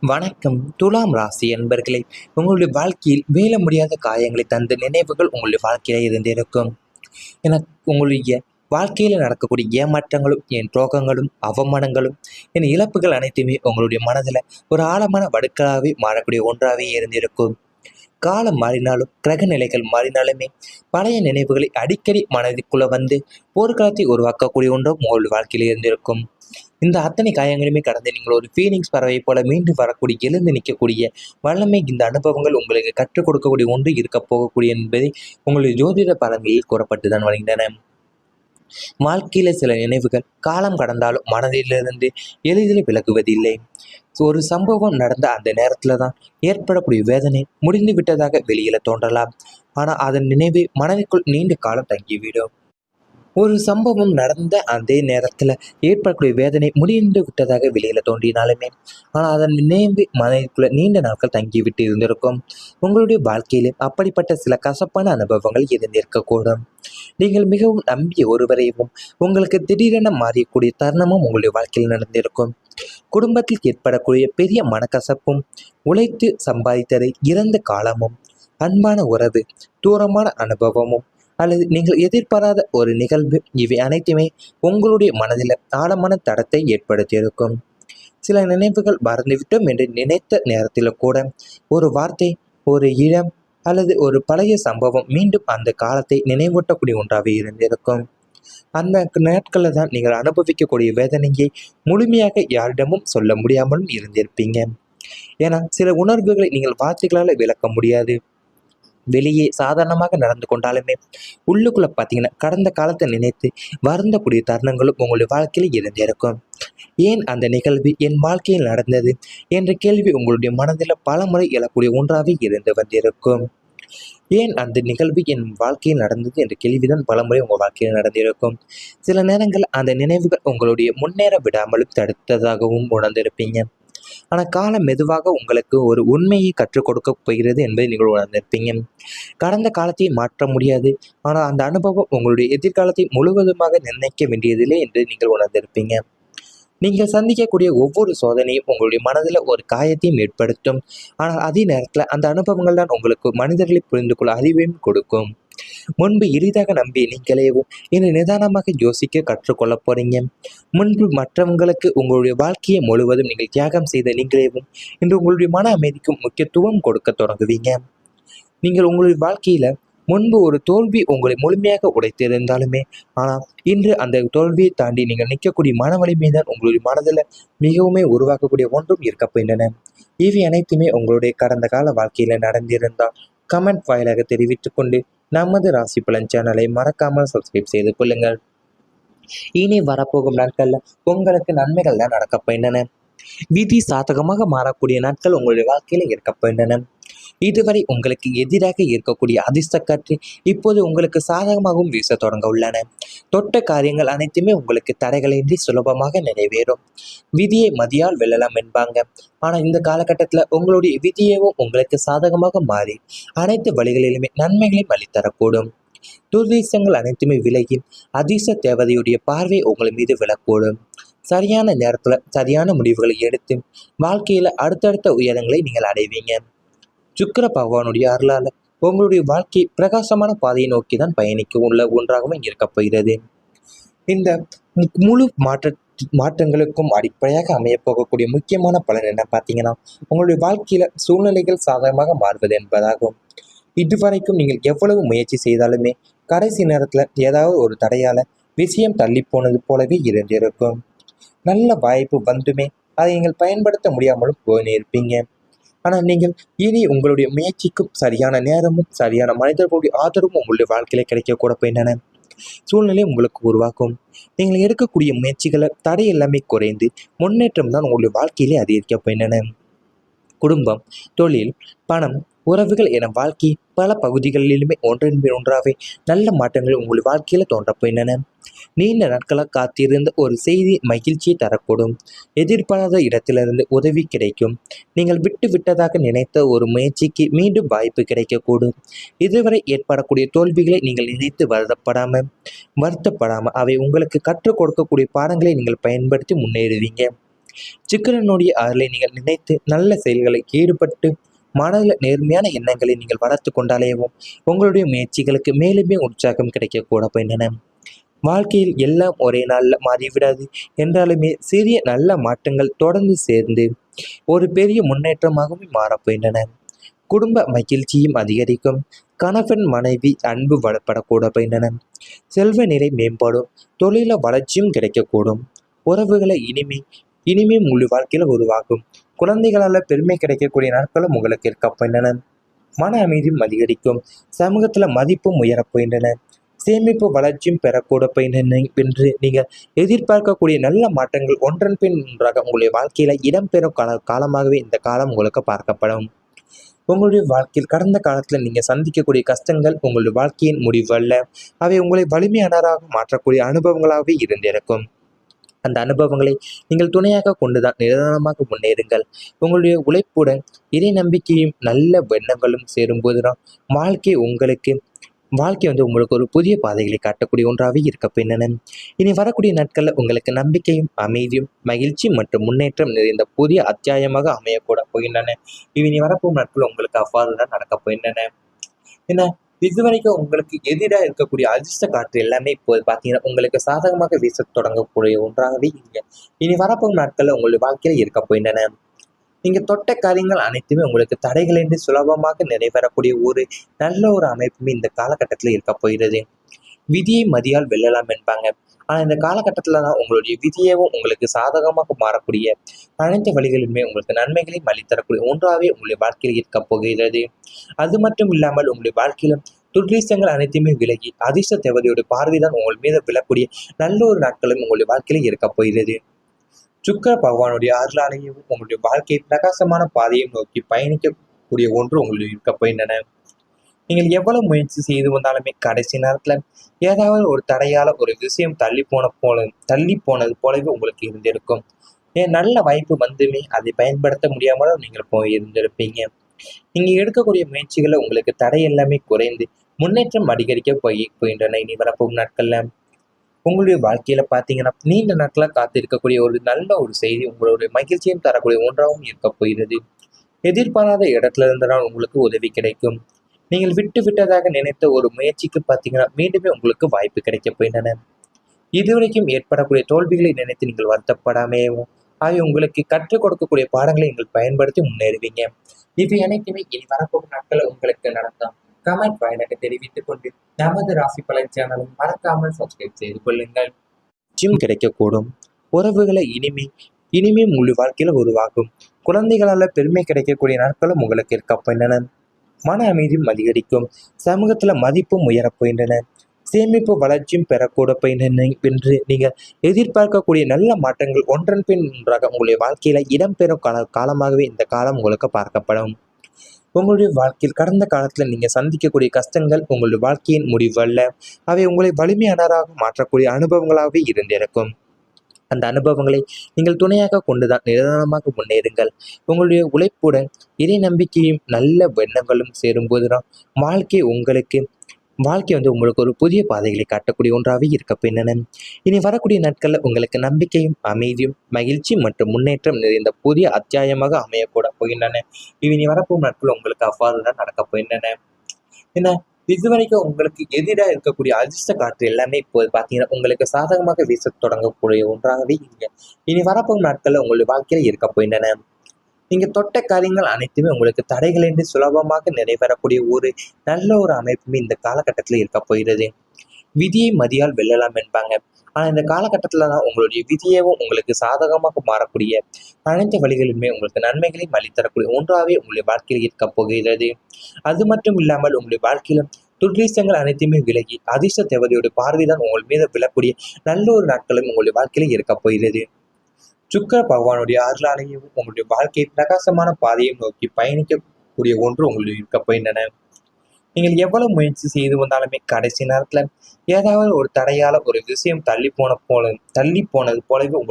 வணக்கம். துலாம் ராசி என்பர்களே, உங்களுடைய வாழ்க்கையில் மீள முடியாத காயங்களை தந்த நினைவுகள் உங்களுடைய வாழ்க்கையில இருந்திருக்கும். என உங்களுடைய வாழ்க்கையில நடக்கக்கூடிய ஏமாற்றங்களும், என் துரோகங்களும், அவமானங்களும், என் இழப்புகள் அனைத்துமே உங்களுடைய மனதில் ஒரு ஆழமான வடுக்களாகவே மாறக்கூடிய ஒன்றாகவே இருந்திருக்கும். காலம் மாறினாலும், கிரக நிலைகள் மாறினாலுமே, பழைய நினைவுகளை அடிக்கடி மனதிற்குள்ள வந்து போர்க்களத்தை உருவாக்கக்கூடிய ஒன்றும் உங்களுடைய வாழ்க்கையில் இருந்திருக்கும். இந்த அத்தனை காயங்களையுமே கடந்து நீங்கள் ஒரு ஃபீனிக்ஸ் பறவை போல மீண்டும் வரக்கூடிய, எழுந்து நிற்கக்கூடிய வல்லமை இந்த அனுபவங்கள் உங்களுக்கு கற்றுக் கொடுக்கக்கூடிய ஒன்று இருக்கப் போகக்கூடிய என்பதை உங்களுடைய ஜோதிட பலன்களில் கூறப்பட்டுதான் வருகின்றன. வாழ்க்கையில சில நினைவுகள் காலம் கடந்தாலும் மனதிலிருந்து எளிதில் விலகுவதில்லை. ஒரு சம்பவம் நடந்த அந்த நேரத்துல தான் ஏற்படக்கூடிய வேதனை முடிந்து விட்டதாக வெளியில தோன்றலாம். ஆனா அதன் நினைவு மனதிற்குள் நீண்ட காலம் தங்கிவிடும். ஒரு சம்பவம் நடந்த அதே நேரத்துல ஏற்படக்கூடிய வேதனை முடிந்து விட்டதாக வெளியில தோன்றினாலுமே, ஆனா அதன் நினைவு மனதிற்குள்ள நீண்ட நாட்கள் தங்கிவிட்டு இருந்திருக்கும். உங்களுடைய வாழ்க்கையிலும் அப்படிப்பட்ட சில கசப்பான அனுபவங்கள் இருந்திருக்கக்கூடும். நீங்கள் மிகவும் நம்பிய ஒருவரையும் உங்களுக்கு திடீரென மாறியக்கூடிய தருணமும் உங்களுடைய வாழ்க்கையில் நடந்திருக்கும். குடும்பத்தில் ஏற்படக்கூடிய பெரிய மனக்கசப்பும், உழைத்து சம்பாதித்ததை இறந்த காலமும், அன்பான உறவு, தூரமான அனுபவமும், அல்லது நீங்கள் எதிர்பாராத ஒரு நிகழ்வு, இவை அனைத்துமே உங்களுடைய மனதில் ஆழமான தடத்தை ஏற்படுத்தியிருக்கும். சில நினைவுகள் மறந்துவிட்டோம் என்று நினைத்த நேரத்தில் கூட ஒரு வார்த்தை, ஒரு இடம் அல்லது ஒரு பழைய சம்பவம் மீண்டும் அந்த காலத்தை நினைவூட்டக்கூடிய ஒன்றாக இருந்திருக்கும். அந்த நாட்களில் தான் நீங்கள் அனுபவிக்கக்கூடிய வேதனையை முழுமையாக யாரிடமும் சொல்ல முடியாமலும் இருந்திருப்பீங்க. ஏன்னா சில உணர்வுகளை நீங்கள் வார்த்தைகளால் விளக்க முடியாது. வெளியே சாதாரணமாக நடந்து கொண்டாலுமே உள்ளுக்குள்ள பார்த்தீங்கன்னா கடந்த காலத்தை நினைத்து வருந்தக்கூடிய தருணங்களும் உங்களுடைய வாழ்க்கையில் இருந்திருக்கும். ஏன் அந்த நிகழ்வு என் வாழ்க்கையில் நடந்தது என்ற கேள்வி உங்களுடைய மனதில் பல முறை எழக்கூடிய ஒன்றாக இருந்து வந்திருக்கும். ஏன் அந்த நிகழ்வு என் வாழ்க்கையில் நடந்தது என்ற கேள்விதான் பலமுறை உங்கள் வாழ்க்கையில் நடந்திருக்கும். சில நேரங்கள் அந்த நினைவுகள் உங்களுடைய முன்னேற விடாமலும் தடுத்ததாகவும் உணர்ந்திருப்பீங்க. ஆனால் காலம் மெதுவாக உங்களுக்கு ஒரு உண்மையை கற்றுக் கொடுக்க போகிறது என்பதை நீங்கள் உணர்ந்திருப்பீங்க. கடந்த காலத்தை மாற்ற முடியாது, ஆனால் அந்த அனுபவம் உங்களுடைய எதிர்காலத்தை முழுவதுமாக நிர்ணயிக்க வேண்டியதில்லை என்று நீங்கள் உணர்ந்திருப்பீங்க. நீங்கள் சந்திக்கக்கூடிய ஒவ்வொரு சோதனையும் உங்களுடைய மனதில் ஒரு காயத்தையும் ஏற்படுத்தும். ஆனால் அதே நேரத்தில் அந்த அனுபவங்கள் தான் உங்களுக்கு மனிதர்களை புரிந்து கொள்ள அறிவையும் கொடுக்கும். முன்பு எளிதாக நம்பி நீங்களேவும் இனி நிதானமாக யோசிக்க கற்றுக்கொள்ளப் போறீங்க. முன்பு மற்றவங்களுக்கு உங்களுடைய வாழ்க்கையை முழுவதும் நீங்கள் தியாகம் செய்த நீங்களேவும் இன்று உங்களுடைய மன அமைதிக்கும் முக்கியத்துவம் கொடுக்க தொடங்குவீங்க. நீங்கள் உங்களுடைய வாழ்க்கையில முன்பு ஒரு தோல்வி உங்களை முழுமையாக உடைத்திருந்தாலுமே, ஆனால் இன்று அந்த தோல்வியை தாண்டி நீங்கள் நிற்கக்கூடிய மன வலிமை தான் உங்களுடைய மனதில் மிகவுமே உருவாக்கக்கூடிய ஒன்றும் இருக்க போகின்றன. இவை அனைத்துமே உங்களுடைய கடந்த கால வாழ்க்கையில நடந்திருந்தால் கமெண்ட் வாயிலாக தெரிவித்துக் கொண்டு நமது ராசி பலன் சேனலை மறக்காமல் சப்ஸ்கிரைப் செய்து கொள்ளுங்கள். இனி வரப்போகும் நாட்கள்ல உங்களுக்கு நன்மைகள் தான் நடக்க போகின்றன. விதி சாதகமாக மாறக்கூடிய நாட்கள் உங்களுடைய வாழ்க்கையில இருக்க போகின்றன. இதுவரை உங்களுக்கு எதிராக இருக்கக்கூடிய அதிர்ஷ்ட காற்று இப்போது உங்களுக்கு சாதகமாகவும் வீச தொடங்க உள்ளன. தொட்ட காரியங்கள் அனைத்துமே உங்களுக்கு தடைகளின்றி சுலபமாக நிறைவேறும். விதியை மதியால் வெல்லலாம் என்பாங்க. ஆனா இந்த காலகட்டத்துல உங்களுடைய விதியவும் உங்களுக்கு சாதகமாக மாறி அனைத்து வழிகளிலுமே நன்மைகளையும் அளித்தரக்கூடும். துர்தீசங்கள் அனைத்துமே விலகி அதிர்ஷ்ட தேவதையுடைய பார்வை உங்கள் மீது விழக்கூடும். சரியான நேரத்துல சரியான முடிவுகளை எடுத்து வாழ்க்கையில அடுத்தடுத்த உயரங்களை நீங்கள் அடைவீங்க. சுக்கிர பகவானுடைய அருளால உங்களுடைய வாழ்க்கை பிரகாசமான பாதையை நோக்கி தான் பயணிக்க உள்ள ஒன்றாகவும் இருக்கப் போகிறது. இந்த முழு மாற்றங்களுக்கும் அடிப்படையாக அமைய போகக்கூடிய முக்கியமான பலன் என்ன பார்த்தீங்கன்னா, உங்களுடைய வாழ்க்கையில சூழ்நிலைகள் சாதகமாக மாறுவது என்பதாகும். இதுவரைக்கும் நீங்கள் எவ்வளவு முயற்சி செய்தாலுமே கடைசி நேரத்துல ஏதாவது ஒரு தடையால விஷயம் தள்ளி போனது போலவே இருந்திருக்கும். நல்ல வாய்ப்பு வந்துமே அதை நீங்கள் பயன்படுத்த முடியாமலும் போயிருப்பீங்க. ஆனால் நீங்கள் இனி உங்களுடைய முயற்சிக்கும் சரியான நேரமும் சரியான மனிதர்களுடைய ஆதரவும் உங்களுடைய வாழ்க்கையில கிடைக்கக்கூட போயின்றன. சூழ்நிலை உங்களுக்கு உருவாக்கும். நீங்கள் எடுக்கக்கூடிய முயற்சிகளை தடை எல்லாமே குறைந்து முன்னேற்றம் தான் உங்களுடைய வாழ்க்கையிலே அதிகரிக்க போயின்றன. குடும்பம், தொழில், பணம், உறவுகள் என வாழ்க்கை பல பகுதிகளிலுமே ஒன்றின் மேல் ஒன்றாகவே நல்ல மாற்றங்கள் உங்கள் வாழ்க்கையில தோன்ற போயின்றன. நீண்ட நாட்களாக காத்திருந்த ஒரு செய்தி மகிழ்ச்சியை தரக்கூடும். எதிர்பாராத இடத்திலிருந்து உதவி கிடைக்கும். நீங்கள் விட்டு விட்டதாக நினைத்த ஒரு முயற்சிக்கு மீண்டும் வாய்ப்பு கிடைக்கக்கூடும். இதுவரை ஏற்படக்கூடிய தோல்விகளை நீங்கள் நினைத்து வருத்தப்படாம அவை உங்களுக்கு கற்றுக் கொடுக்கக்கூடிய பாடங்களை நீங்கள் பயன்படுத்தி முன்னேறுவீங்க. சுக்கிரனுடைய அருளை நீங்கள் நினைத்து நல்ல செயல்களை ஈடுபட்டு மனதில் நேர்மையான எண்ணங்களை நீங்கள் வளர்த்து கொண்டாலேயும் உங்களுடைய முயற்சிகளுக்கு மேலுமே உற்சாகம் கிடைக்கக்கூட போயின்றன. வாழ்க்கையில் எல்லாம் ஒரே நாளில் மாறிவிடாது என்றாலுமே சிறிய நல்ல மாற்றங்கள் தொடர்ந்து சேர்ந்து ஒரு பெரிய முன்னேற்றமாகவும் மாறப்போகின்றன. குடும்ப மகிழ்ச்சியும் அதிகரிக்கும். கணவன் மனைவி அன்பு வளப்படக்கூட போகின்றன. செல்வ நிலை மேம்படும். தொழில வளர்ச்சியும் கிடைக்கக்கூடும். உறவுகளை இனிமே முழு வாழ்க்கையில் உருவாகும். குழந்தைகளால் பெருமை கிடைக்கக்கூடிய நாட்களும் உங்களுக்கு இருக்க போகின்றன. மன அமைதியும் அதிகரிக்கும். சமூகத்தில் மதிப்பும் உயரப்போகின்றன. சேமிப்பு வளர்ச்சியும் பெறக்கூட போகின்றன என்று நீங்கள் எதிர்பார்க்கக்கூடிய நல்ல மாற்றங்கள் ஒன்றன் பின் ஒன்றாக உங்களுடைய வாழ்க்கையில இடம்பெறும் காலமாகவே இந்த காலம் உங்களுக்கு பார்க்கப்படும். உங்களுடைய வாழ்க்கையில் கடந்த காலத்தில் நீங்கள் சந்திக்கக்கூடிய கஷ்டங்கள் உங்களுடைய வாழ்க்கையின் முடிவு அல்ல. அவை உங்களை வலிமையானராக மாற்றக்கூடிய அனுபவங்களாகவே இருந்திருக்கும். அந்த அனுபவங்களை நீங்கள் துணையாக கொண்டுதான் நிதானமாக முன்னேறுங்கள். உங்களுடைய உழைப்புடன் இறை நம்பிக்கையும் நல்ல எண்ணங்களும் சேரும்போதுதான் வாழ்க்கை உங்களுக்கு ஒரு புதிய பாதைகளை காட்டக்கூடிய ஒன்றாகவே இருக்க போகின்றன. இனி வரக்கூடிய நாட்களில் உங்களுக்கு நம்பிக்கையும் அமைதியும் மகிழ்ச்சி மற்றும் முன்னேற்றம் நிறைந்த புதிய அத்தியாயமாக அமையக்கூட போகின்றன. இனி வரப்போகும் நாட்கள் உங்களுக்கு அவ்வாறு தான் நடக்கப் போகின்றன. ஏன்னா இதுவரைக்கும் உங்களுக்கு எதிராக இருக்கக்கூடிய அதிர்ஷ்ட காற்று எல்லாமே இப்போது பார்த்தீங்கன்னா உங்களுக்கு சாதகமாக வீச தொடங்கக்கூடிய ஒன்றாகவே இனி வரப்போகும் நாட்களில் உங்களுடைய வாழ்க்கையில் இருக்க போகின்றன. நீங்கள் தொட்ட காரியங்கள் அனைத்துமே உங்களுக்கு தடைகளின்றி சுலபமாக நிறைவேறக்கூடிய ஒரு நல்ல ஒரு அமைப்புமே இந்த காலகட்டத்தில் இருக்க போகிறது. விதியை மதியால் வெல்லலாம் என்பாங்க. ஆனால் இந்த காலகட்டத்தில் தான் உங்களுடைய விதியவும் உங்களுக்கு சாதகமாக மாறக்கூடிய அனைத்து வழிகளிலுமே உங்களுக்கு நன்மைகளையும் அளித்தரக்கூடிய ஒன்றாகவே உங்களுடைய வாழ்க்கையில் இருக்க போகிறது. அது மட்டும் இல்லாமல் உங்களுடைய வாழ்க்கையிலும் துர்லீசங்கள் அனைத்துமே விலகி அதிர்ஷ்ட தேவதையோட பார்வைதான் உங்கள் மீது விழக்கூடிய நல்ல ஒரு நாட்களும் உங்களுடைய வாழ்க்கையில் இருக்க போகிறது. சுக்கிர பகவானுடைய அருளாலேயும் உங்களுடைய வாழ்க்கை பிரகாசமான பாதையை நோக்கி பயணிக்கக்கூடிய ஒன்று உங்களுக்கு இருக்க போகின்றன. நீங்கள் எவ்வளவு முயற்சி செய்து வந்தாலுமே கடைசி நேரத்துல ஏதாவது ஒரு தடையால ஒரு விஷயம் தள்ளி போனது போலவே உங்களுக்கு இருந்திருக்கும். ஏன் நல்ல வாய்ப்பு வந்துமே அதை பயன்படுத்த முடியாமலும் நீங்கள் போய் இருந்திருப்பீங்க. நீங்க எடுக்கக்கூடிய முயற்சிகளை உங்களுக்கு தடை எல்லாமே குறைந்து முன்னேற்றம் அதிகரிக்க போகின்றன. இனி வரப்போகும் நாட்கள்ல உங்களுடைய வாழ்க்கையில பார்த்தீங்கன்னா நீண்ட நாட்களாக காத்திருக்கக்கூடிய ஒரு நல்ல ஒரு செய்தி உங்களுடைய மகிழ்ச்சியும் தரக்கூடிய ஒன்றாகவும் இருக்க போகிறது. எதிர்பாராத இடத்துல இருந்தனால் உங்களுக்கு உதவி கிடைக்கும். நீங்கள் விட்டு விட்டதாக நினைத்த ஒரு முயற்சிக்கு பார்த்தீங்கன்னா மீண்டுமே உங்களுக்கு வாய்ப்பு கிடைக்க போயின்றன. இதுவரைக்கும் ஏற்படக்கூடிய தோல்விகளை நினைத்து நீங்கள் வருத்தப்படாமையும் அவை உங்களுக்கு கற்றுக் கொடுக்கக்கூடிய பாடங்களை நீங்கள் பயன்படுத்தி முன்னேறுவீங்க. இவை அனைத்துமே இனி வரப்போகும் நாட்கள் உங்களுக்கு நடக்கும். கமெண்ட் வாயிலாக தெரிவித்துக் கொண்டு நமது ராசி பலன் சேனலும் மறக்காமல் சப்ஸ்கிரைப் செய்து கொள்ளுங்கள். கிடைக்கக்கூடும். உறவுகளை இனிமே முழு வாழ்க்கையில உருவாகும். குழந்தைகளால பெருமை கிடைக்கக்கூடிய நாட்களும் உங்களுக்கு இருக்க போகின்றன. மன அமைதியும் அதிகரிக்கும். சமூகத்துல மதிப்பும் உயரப் போகின்றன. சேமிப்பு வளர்ச்சியும் பெறக்கூட போகின்றன என்று நீங்கள் எதிர்பார்க்கக்கூடிய நல்ல மாற்றங்கள் ஒன்றன் பின் ஒன்றாக உங்களுடைய வாழ்க்கையில இடம்பெறும் காலமாகவே இந்த காலம் உங்களுக்கு பார்க்கப்படும். உங்களுடைய வாழ்க்கையில் கடந்த காலத்தில் நீங்கள் சந்திக்கக்கூடிய கஷ்டங்கள் உங்களுடைய வாழ்க்கையின் முடிவு அல்ல. அவை உங்களை வலிமையானராக மாற்றக்கூடிய அனுபவங்களாகவே இருந்திருக்கும். அந்த அனுபவங்களை நீங்கள் துணையாக கொண்டுதான் நிதானமாக முன்னேறுங்கள். உங்களுடைய உழைப்புடன் இறை நம்பிக்கையும் நல்ல எண்ணங்களும் சேரும்போதுதான் வாழ்க்கை உங்களுக்கு ஒரு புதிய பாதைகளை காட்டக்கூடிய ஒன்றாகவே இருக்க போகின்றன. இனி வரக்கூடிய நாட்களில் உங்களுக்கு நம்பிக்கையும் அமைதியும் மகிழ்ச்சி மற்றும் முன்னேற்றம் நிறைந்த புதிய அத்தியாயமாக அமையக்கூட போகின்றன. இனி வரப்போகும் நாட்கள் உங்களுக்கு அவ்வாறு தான் நடக்க போகின்றன. ஏன்னா இதுவரைக்கும் உங்களுக்கு எதிராக இருக்கக்கூடிய அதிர்ஷ்ட காற்று எல்லாமே இப்போது பார்த்தீங்கன்னா உங்களுக்கு சாதகமாக வீச தொடங்கக்கூடிய ஒன்றாகவே இனி வரப்போகும் நாட்களில் உங்களுடைய வாழ்க்கையில இருக்க போகின்றன. நீங்க தொட்ட காரியங்கள் அனைத்துமே உங்களுக்கு தடைகளின்றி சுலபமாக நிறைவேறக்கூடிய ஒரு நல்ல ஒரு அமைப்புமே இந்த காலகட்டத்தில் இருக்க போகிறது. விதியை மதியால் வெல்லலாம் என்பாங்க. ஆனா இந்த காலகட்டத்துல தான் உங்களுடைய விதியவும் உங்களுக்கு சாதகமாக மாறக்கூடிய அனைத்து வழிகளிலுமே உங்களுக்கு நன்மைகளையும் அளித்தரக்கூடிய ஒன்றாகவே உங்களுடைய வாழ்க்கையில் இருக்க போகிறது. அது மட்டும் இல்லாமல் உங்களுடைய வாழ்க்கையிலும் துர்லீசங்கள் அனைத்துமே விலகி அதிர்ஷ்ட தேவதையோட பார்வைதான் உங்கள் மீது விழக்கூடிய நல்ல ஒரு நாட்களும் உங்களுடைய வாழ்க்கையில இருக்க போகிறது. சுக்கிர பகவானுடைய அருளாலேயும் உங்களுடைய வாழ்க்கை பிரகாசமான பாதையை நோக்கி பயணிக்கக்கூடிய ஒன்று உங்களுக்கு இருக்க போகின்றன. நீங்கள் எவ்வளவு முயற்சி செய்து வந்தாலுமே கடைசி நேரத்துல ஏதாவது ஒரு தடையால ஒரு விஷயம் தள்ளி போனது போலவே உங்களுக்கு